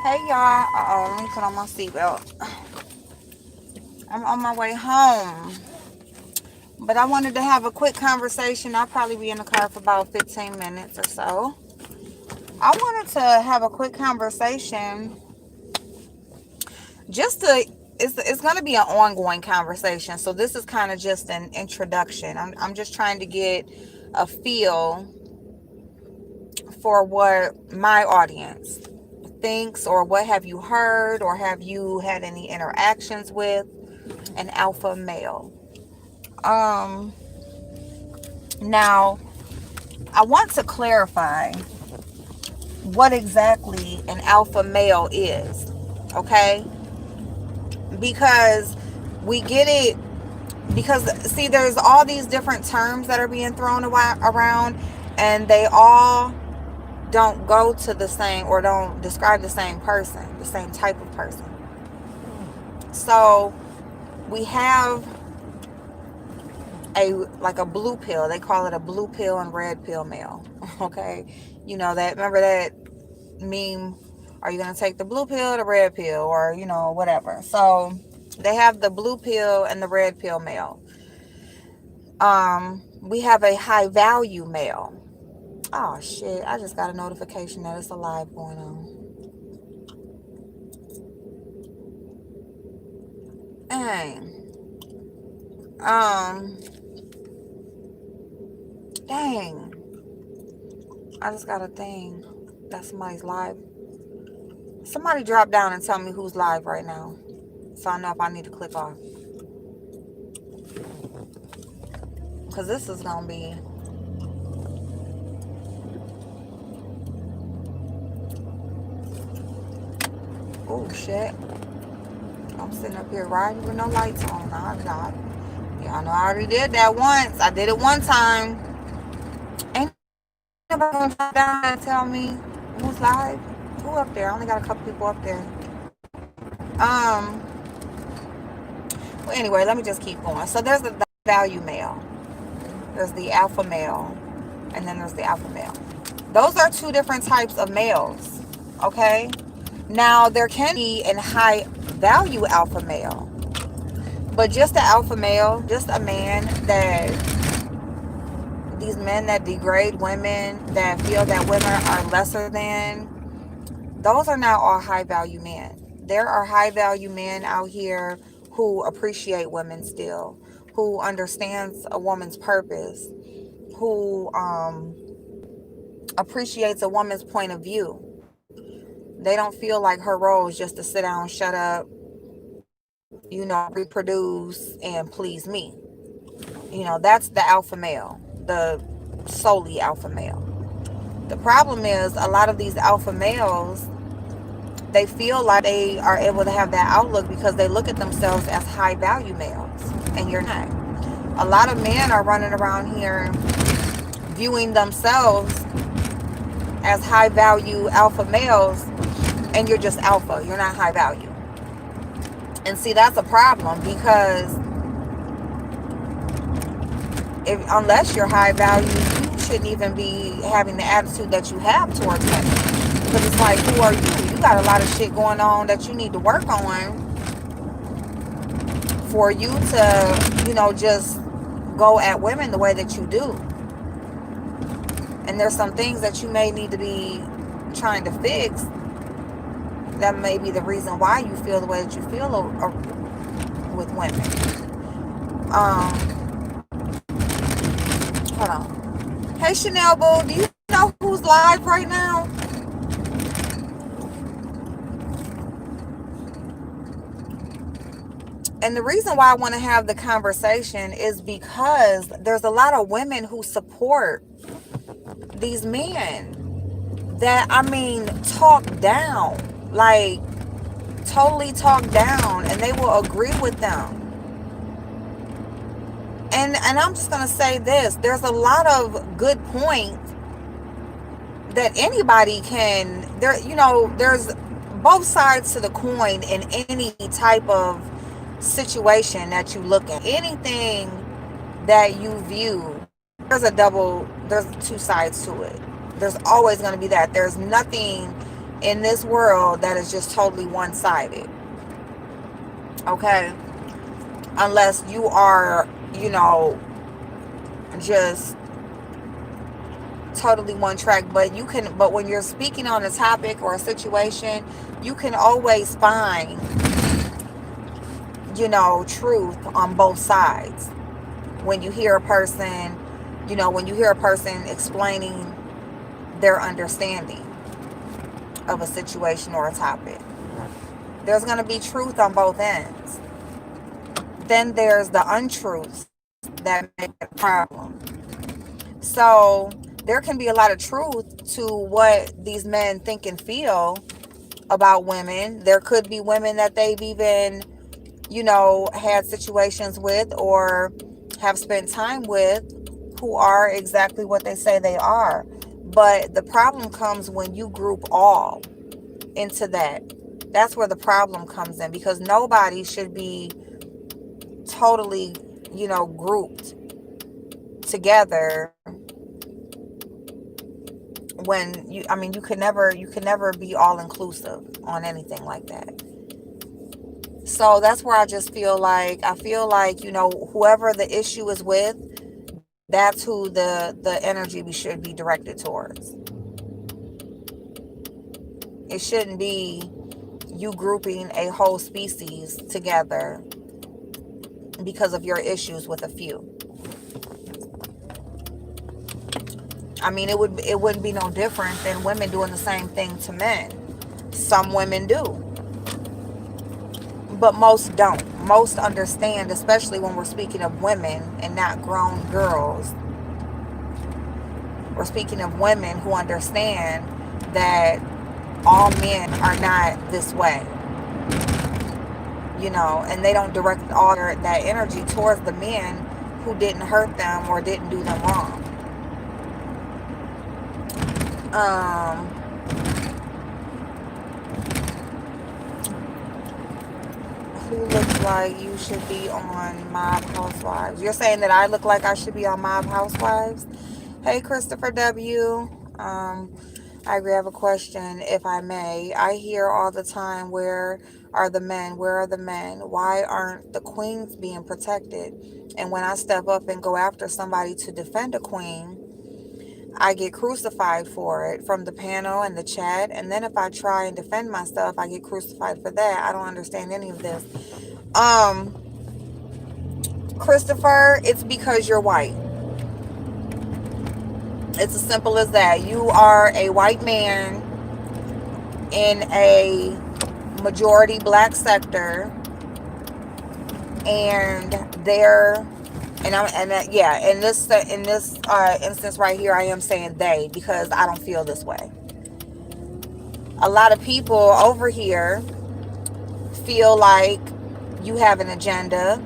Hey y'all, let me put on my seatbelt. I'm on my way home, but I wanted to have a quick conversation. I'll probably be in the car for about 15 minutes or so. I wanted to have a quick conversation just to, it's going to be an ongoing conversation. So this is kind of just an introduction. I'm just trying to get a feel for what my audience thinks, or what have you heard, or have you had any interactions with an alpha male. Um, Now, I want to clarify what exactly an alpha male is, okay? Because we get it, because see, there's all these different terms that are being thrown around, and they all don't go to the same, or don't describe the same person, the same type of person. So we have a like a blue pill. They call it a blue pill and red pill male. Okay. You know that, remember that meme, are you going to take the blue pill or the red pill, or whatever. So they have the blue pill and the red pill male. We have a high value male. Oh shit, I just got a notification that it's a live going on. Dang. um Dang, I just got a thing that somebody's live. Somebody drop down and tell me who's live right now, so I know if I need to click off, because this is gonna be, oh shit. I'm sitting up here riding with no lights on. Y'all know I already did that once. I did it one time. Ain't nobody gonna drop down and tell me who's live. Who up there? I only got a couple people up there. Um. Well, anyway, let me just keep going. So there's the value male. There's the alpha male, and then there's the alpha male. Those are two different types of males. Okay. Now there can be a high value alpha male. But just the alpha male, just a man that, these men that degrade women, that feel that women are lesser than, those are not all high value men. There are high value men out here who appreciate women still, who understands a woman's purpose, who appreciates a woman's point of view. They don't feel like her role is just to sit down, shut up, reproduce and please me. That's the alpha male, the solely alpha male. The problem is, a lot of these alpha males, they feel like they are able to have that outlook because they look at themselves as high value males, and you're not. A lot of men are running around here viewing themselves as high value alpha males, and you're just alpha, you're not high value. And see, that's a problem, because unless you're high value, you shouldn't even be having the attitude that you have towards women. Because it's like, who are you? You got a lot of shit going on that you need to work on for you to, just go at women the way that you do. And there's some things that you may need to be trying to fix. That may be the reason why you feel the way that you feel with women. Hold on. Hey, Chanel Boo, do you know who's live right now? And the reason why I want to have the conversation is because there's a lot of women who support these men that, talk down, like totally talk down, and they will agree with them. And I'm just going to say this, there's a lot of good points that anybody can, there's both sides to the coin in any type of situation that you look at. Anything that you view, there's two sides to it. There's always going to be that. There's nothing in this world that is just totally one-sided. Okay? Unless you are, just totally one track. But when you're speaking on a topic or a situation, you can always find, truth on both sides. When you hear a person, explaining their understanding of a situation or a topic, there's going to be truth on both ends. Then there's the untruths that make it a problem. So there can be a lot of truth to what these men think and feel about women. There could be women that they've even, had situations with or have spent time with who are exactly what they say they are. But the problem comes when you group all into that. That's where the problem comes in, because nobody should be totally, grouped together. When you could never be all inclusive on anything like that. So that's where I feel like, whoever the issue is with, that's who the energy we should be directed towards. It shouldn't be you grouping a whole species together because of your issues with a few. I mean, it wouldn't be no different than women doing the same thing to men. Some women do, but most don't. Most understand, especially when we're speaking of women and not grown girls. We're speaking of women who understand that all men are not this way, and they don't direct all that energy towards the men who didn't hurt them or didn't do them wrong. Who looks like you should be on Mob Housewives? You're saying that I look like I should be on Mob Housewives? Hey, Christopher W. I agree. I have a question, if I may. I hear all the time, where are the men? Where are the men? Why aren't the queens being protected? And when I step up and go after somebody to defend a queen, I get crucified for it from the panel and the chat. And then if I try and defend myself, I get crucified for that. I don't understand any of this. Christopher, it's because you're white. It's as simple as that. You are a white man in a majority black sector, and in this instance right here, I am saying they, because I don't feel this way. A lot of people over here feel like you have an agenda.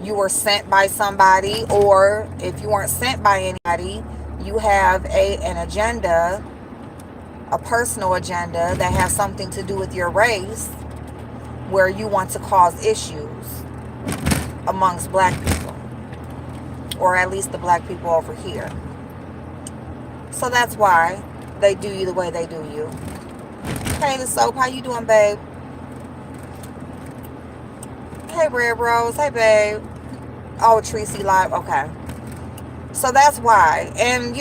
You were sent by somebody, or if you weren't sent by anybody, you have an agenda, a personal agenda that has something to do with your race, where you want to cause issues amongst black people, or at least the black people over here. So that's why they do you the way they do you. Hey, the soap, how you doing, babe? Hey, Red Rose. Hey, babe. Oh, Tracy Live. Okay. So that's why. And,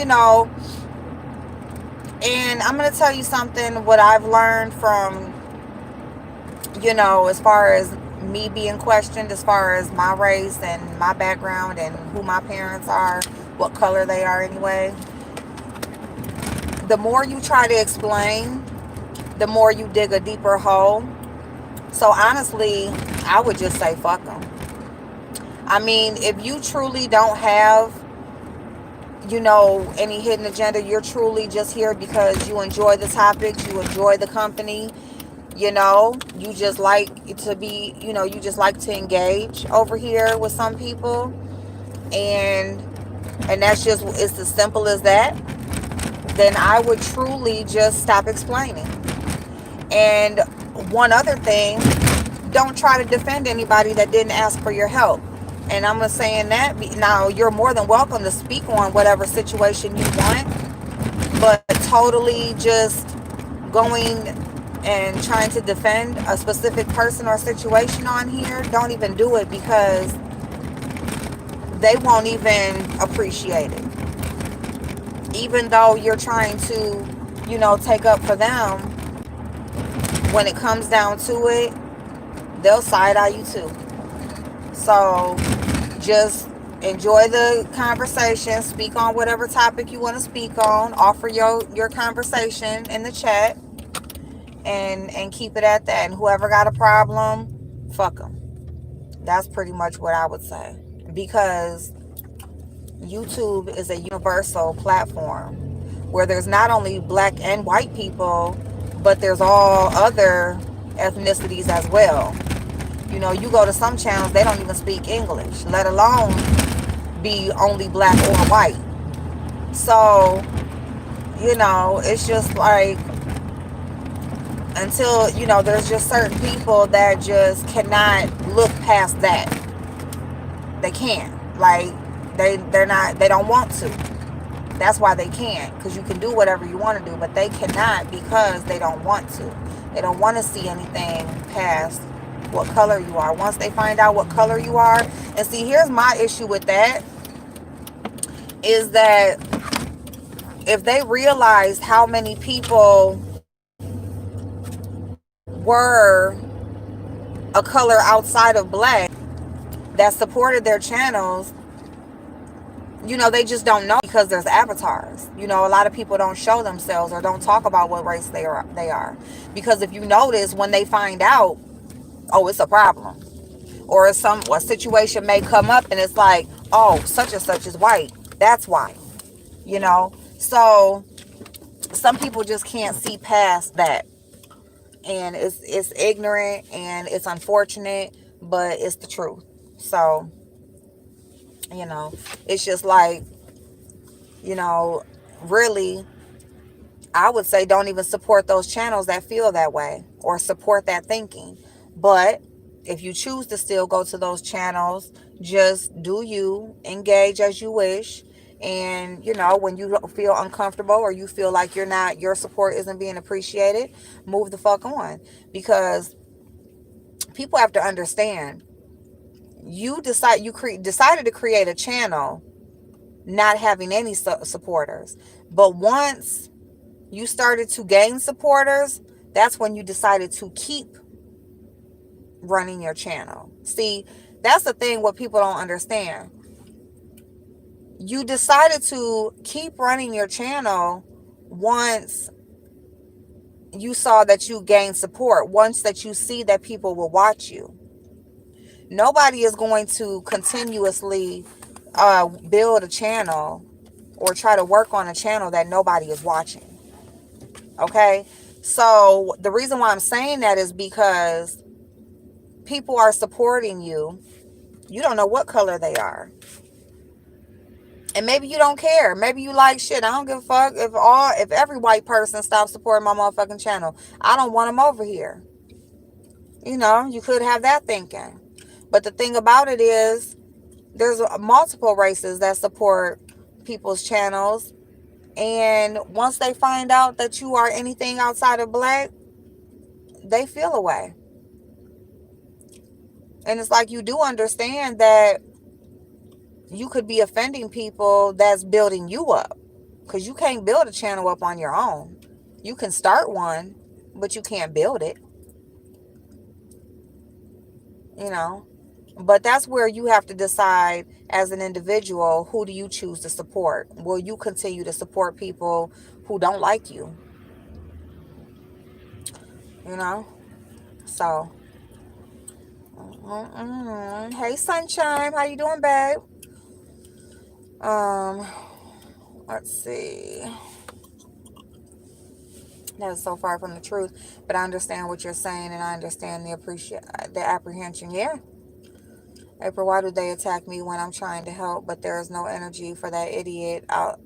and I'm going to tell you something, what I've learned from, as far as me being questioned, as far as my race and my background and who my parents are, what color they are anyway. The more you try to explain, the more you dig a deeper hole. So honestly, I would just say fuck them. I mean, if you truly don't have, any hidden agenda, you're truly just here because you enjoy the topics, you enjoy the company, you just like to be, you just like to engage over here with some people, and that's just, it's as simple as that. Then I would truly just stop explaining. And one other thing, don't try to defend anybody that didn't ask for your help. And I'm saying that now, you're more than welcome to speak on whatever situation you want, but totally just going and trying to defend a specific person or situation on here, don't even do it, because they won't even appreciate it. Even though you're trying to, take up for them, when it comes down to it, they'll side eye you too. So just enjoy the conversation. Speak on whatever topic you want to speak on. Offer your conversation in the chat, and keep it at that. And whoever got a problem, fuck them. That's pretty much what I would say. Because YouTube is a universal platform where there's not only black and white people, but there's all other ethnicities as well. You go to some channels, they don't even speak English, let alone be only black or white. So, it's just like, until, there's just certain people that just cannot look past that. They can't. Like, they don't want to. That's why they can't, because you can do whatever you want to do, but they cannot, because they don't want to. They don't want to see anything past what color you are. Once they find out what color you are, and see, here's my issue with that, is that if they realized how many people were a color outside of black that supported their channels, they just don't know, because there's avatars. A lot of people don't show themselves or don't talk about what race they are. Because if you notice, when they find out, oh, it's a problem, or a situation may come up and it's like, oh, such and such is white, that's why. So some people just can't see past that, and it's ignorant, and it's unfortunate, but it's the truth. So it's just like, really, I would say don't even support those channels that feel that way or support that thinking. But if you choose to still go to those channels, just do you, engage as you wish. And, when you feel uncomfortable or you feel like your support isn't being appreciated, move the fuck on. Because people have to understand, you decided to create a channel not having any supporters. But once you started to gain supporters, that's when you decided to keep running your channel. See, that's the thing what people don't understand. You decided to keep running your channel once you saw that you gained support, once that you see that people will watch you. Nobody is going to continuously build a channel or try to work on a channel that nobody is watching. Okay? So the reason why I'm saying that is because people are supporting you. You don't know what color they are. And maybe you don't care. Maybe you like, shit, I don't give a fuck if every white person stops supporting my motherfucking channel. I don't want them over here. You could have that thinking. But the thing about it is, there's multiple races that support people's channels. And once they find out that you are anything outside of black, they feel away. And it's like, you do understand that you could be offending people that's building you up, because you can't build a channel up on your own. You can start one, but you can't build it. But that's where you have to decide as an individual, who do you choose to support? Will you continue to support people who don't like you? So hey, Sunshine, how you doing, babe? Let's see. That is so far from the truth, but I understand what you're saying, and I understand the apprehension. Yeah. April, why do they attack me when I'm trying to help, but there is no energy for that idiot out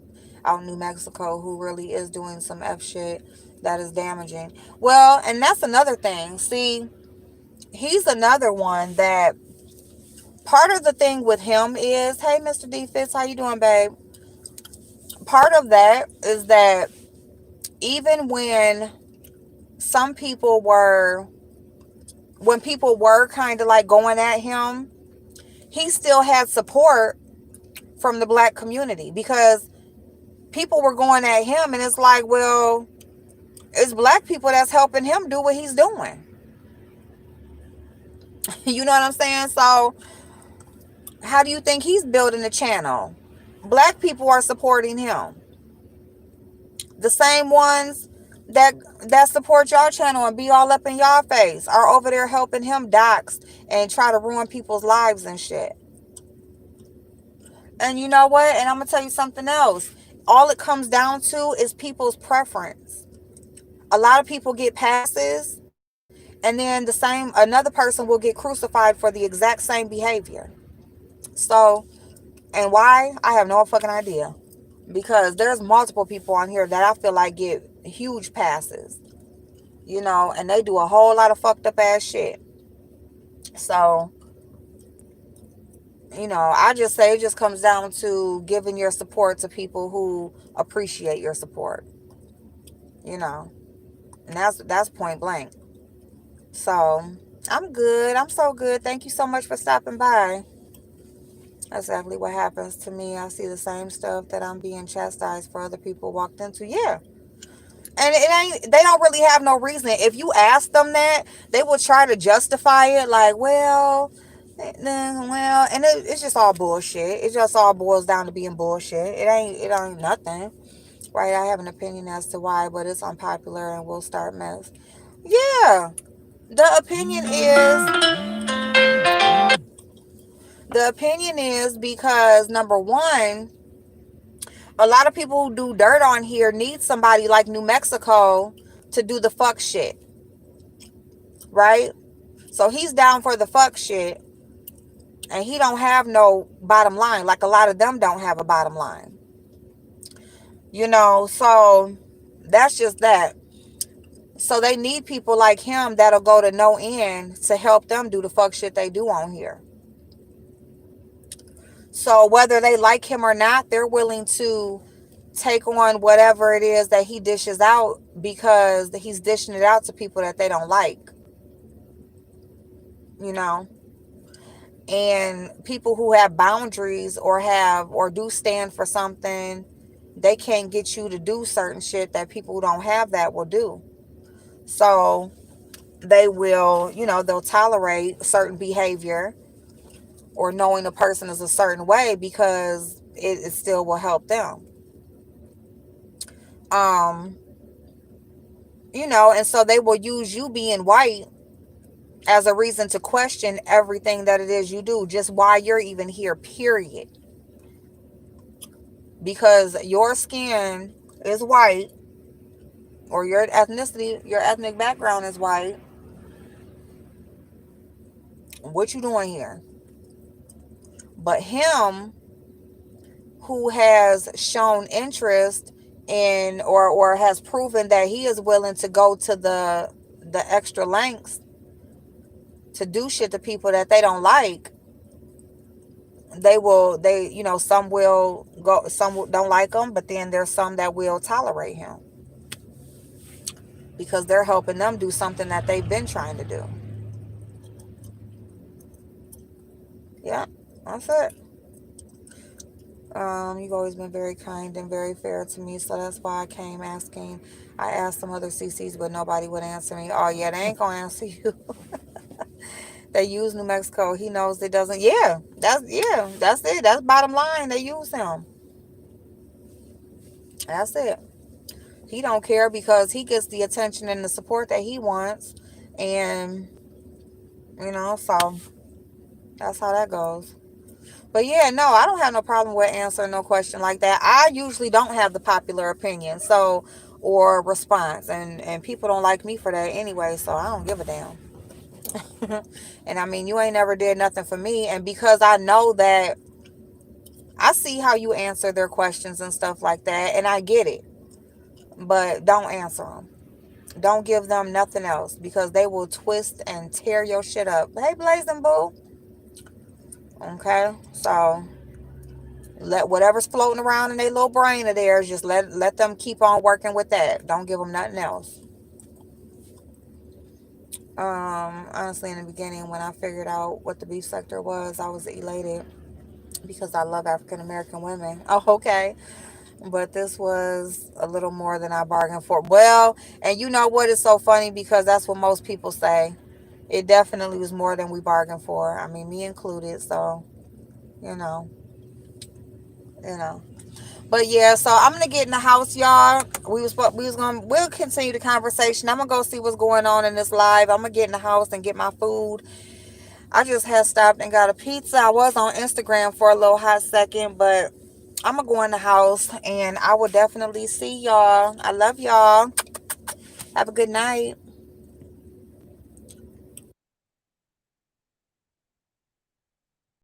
in New Mexico who really is doing some F shit that is damaging? Well, and that's another thing. See, he's another one that, part of the thing with him is, hey, Mr. D Fitz, how you doing, babe? Part of that is that even when some people were, when people were kind of like going at him, he still had support from the black community, because people were going at him, and it's like, well, it's black people that's helping him do what he's doing. You know what I'm saying? So how do you think he's building a channel? Black people are supporting him. The same ones that support y'all channel and be all up in y'all face are over there helping him dox and try to ruin people's lives and shit. And you know what? And I'm gonna tell you something else. All it comes down to is people's preference. A lot of people get passes, and then another person will get crucified for the exact same behavior. So, and why? I have no fucking idea. Because there's multiple people on here that I feel like get huge passes, and they do a whole lot of fucked up ass shit. So, I just say it just comes down to giving your support to people who appreciate your support, and that's point blank. So, I'm good. I'm so good. Thank you so much for stopping by. That's exactly what happens to me. I see the same stuff that I'm being chastised for other people walked into. Yeah. And it ain't, they don't really have no reason. If you ask them that, they will try to justify it like, and it's just all bullshit. It just all boils down to being bullshit. It ain't nothing. Right? I have an opinion as to why, but it's unpopular and we'll start mess. Yeah. The opinion is because, number one, a lot of people who do dirt on here need somebody like New Mexico to do the fuck shit. Right? So he's down for the fuck shit, and he don't have no bottom line. Like a lot of them don't have a bottom line. So that's just that. So they need people like him that'll go to no end to help them do the fuck shit they do on here. So whether they like him or not, they're willing to take on whatever it is that he dishes out, because he's dishing it out to people that they don't like. And people who have boundaries or do stand for something, they can't get you to do certain shit that people who don't have that will do. So they will, they'll tolerate certain behavior or knowing a person is a certain way because it still will help them. And so they will use you being white as a reason to question everything that it is you do, just why you're even here, period. Because your skin is white, or your ethnic background is white. What you doing here? But him, who has shown interest in or has proven that he is willing to go to the extra lengths to do shit to people that they don't like, some will go, some don't like him, but then there's some that will tolerate him because they're helping them do something that they've been trying to do. Yeah, that's it. You've always been very kind and very fair to me, so that's why I came asking. I asked some other CCs, but nobody would answer me. Oh yeah, they ain't gonna answer you. They use New Mexico. He knows it doesn't. Yeah, that's it. That's bottom line. They use him. That's it. He don't care because he gets the attention and the support that he wants, and so that's how that goes. But yeah, no, I don't have no problem with answering no question like that. I usually don't have the popular opinion, or response, and people don't like me for that anyway, so I don't give a damn. And I mean, you ain't never did nothing for me, and because I know that, I see how you answer their questions and stuff like that, and I get it. But don't answer them. Don't give them nothing else, because they will twist and tear your shit up. Hey, Blazing Boo. Okay, so let whatever's floating around in their little brain of theirs, just let them keep on working with that. Don't give them nothing else. Honestly, in the beginning, when I figured out what the beef sector was, I was elated because I love African American women. Oh, okay. But this was a little more than I bargained for. Well, and you know what is so funny, because that's what most people say. It definitely was more than we bargained for. I mean, me included. So, you know, you know. But yeah, so I'm gonna get in the house, y'all. We'll continue the conversation. I'm gonna go see what's going on in this live. I'm gonna get in the house and get my food. I just had stopped and got a pizza. I was on Instagram for a little hot second, but I'm gonna go in the house and I will definitely see y'all. I love y'all. Have a good night.